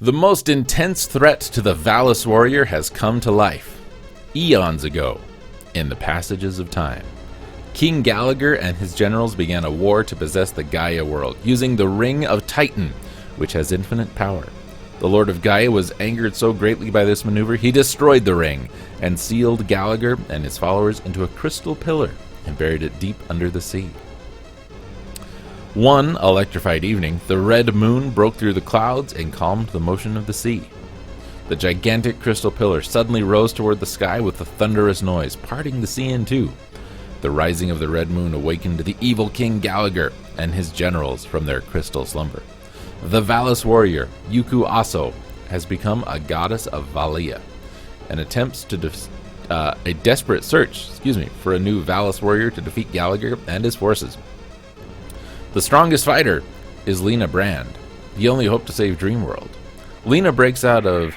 The most intense threat to the Valis warrior has come to life. Eons ago, in the passages of time, King Gallagher and his generals began a war to possess the Gaia world, using the Ring of Titan, which has infinite power. The Lord of Gaia was angered so greatly by this maneuver, he destroyed the ring and sealed Gallagher and his followers into a crystal pillar and buried it deep under the sea. One electrified evening, the red moon broke through the clouds and calmed the motion of the sea. The gigantic crystal pillar suddenly rose toward the sky with a thunderous noise, parting the sea in two. The rising of the red moon awakened the evil King Gallagher and his generals from their crystal slumber. The Valis warrior, Yuku Aso, has become a goddess of Valia, and attempts to a desperate search for a new Valis warrior to defeat Gallagher and his forces. The strongest fighter is Lena Brand, the only hope to save Dreamworld. Lena breaks out of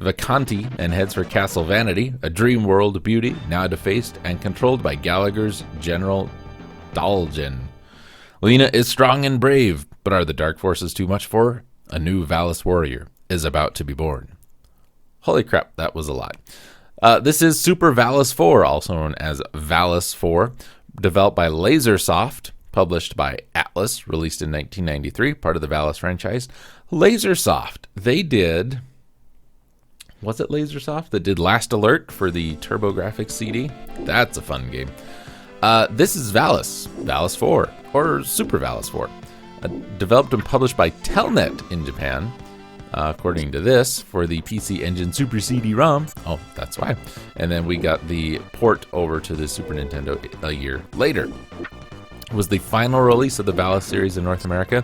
Vacanti and heads for Castle Vanity, a Dreamworld beauty now defaced and controlled by Gallagher's General Dalgen. Lena is strong and brave, but are the dark forces too much for her? A new Valis warrior is about to be born. Holy crap, that was a lot. This is Super Valis 4, also known as Valis 4, developed by Lasersoft, published by Atlas, released in 1993, part of the Valis franchise. Lasersoft, they did... Was it Lasersoft that did Last Alert for the TurboGrafx CD? That's a fun game. This is Valis 4, or Super Valis 4. Developed and published by Telnet in Japan, according to this, for the PC Engine Super CD-ROM. Oh, that's why. And then we got the port over to the Super Nintendo a year later. It was the final release of the Valis series in North America.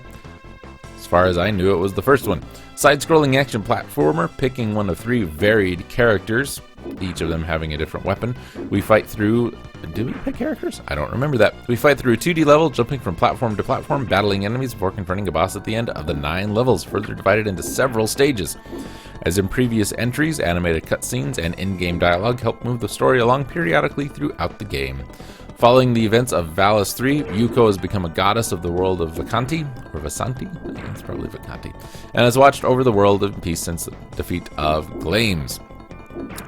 As far as I knew, it was the first one. Side-scrolling action platformer, picking one of three varied characters, each of them having a different weapon. We fight through... Did we pick characters? I don't remember that. We fight through a 2D level, jumping from platform to platform, battling enemies before confronting a boss at the end of the 9 levels, further divided into several stages. As in previous entries, animated cutscenes and in-game dialogue help move the story along periodically throughout the game. Following the events of Valis 3, Yuko has become a goddess of the world of Vacanti, or Vasanti? I think it's probably Vacanti, and has watched over the world in peace since the defeat of Glames.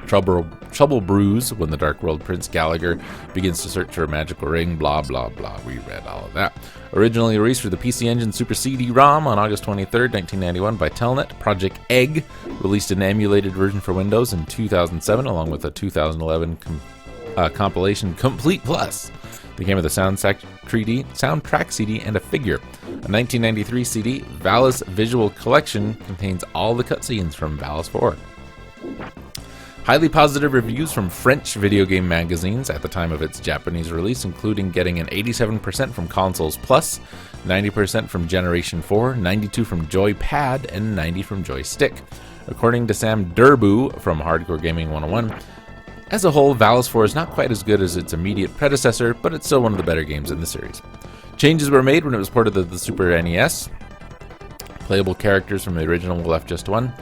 Trouble brews when the Dark World Prince Gallagher begins to search for a magical ring, blah blah blah. We read all of that. Originally released for the PC Engine Super CD-ROM on August 23rd, 1991 by Telnet, Project Egg released an emulated version for Windows in 2007 along with a 2011 compilation Complete Plus. They came with a soundtrack CD and a figure. A 1993 CD, Valis Visual Collection, contains all the cutscenes from Valis 4. Highly positive reviews from French video game magazines at the time of its Japanese release, including getting an 87% from Consoles Plus, 90% from Generation 4, 92% from Joypad, and 90% from Joystick. According to Sam Durbu from Hardcore Gaming 101, as a whole, Valis 4 is not quite as good as its immediate predecessor, but it's still one of the better games in the series. Changes were made when it was ported to the Super NES. Playable characters from the original were left just one.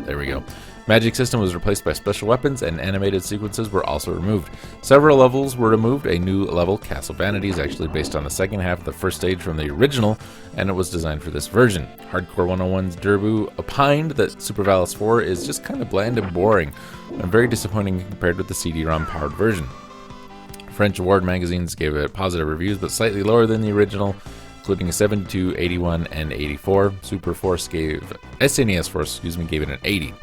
There we go. Magic system was replaced by special weapons, and animated sequences were also removed. Several levels were removed. A new level, Castle Vanity, is actually based on the second half of the first stage from the original, and it was designed for this version. Hardcore 101's Durbu opined that Super Valis 4 is just kind of bland and boring, and very disappointing compared with the CD-ROM powered version. French award magazines gave it positive reviews, but slightly lower than the original, including a 72, 81, and 84. SNES Force gave it an 80.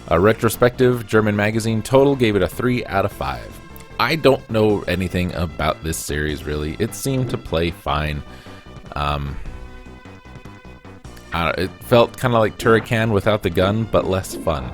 A retrospective German magazine Total gave it a 3 out of 5. I don't know anything about this series, really. It seemed to play fine. It felt kind of like Turrican without the gun, but less fun.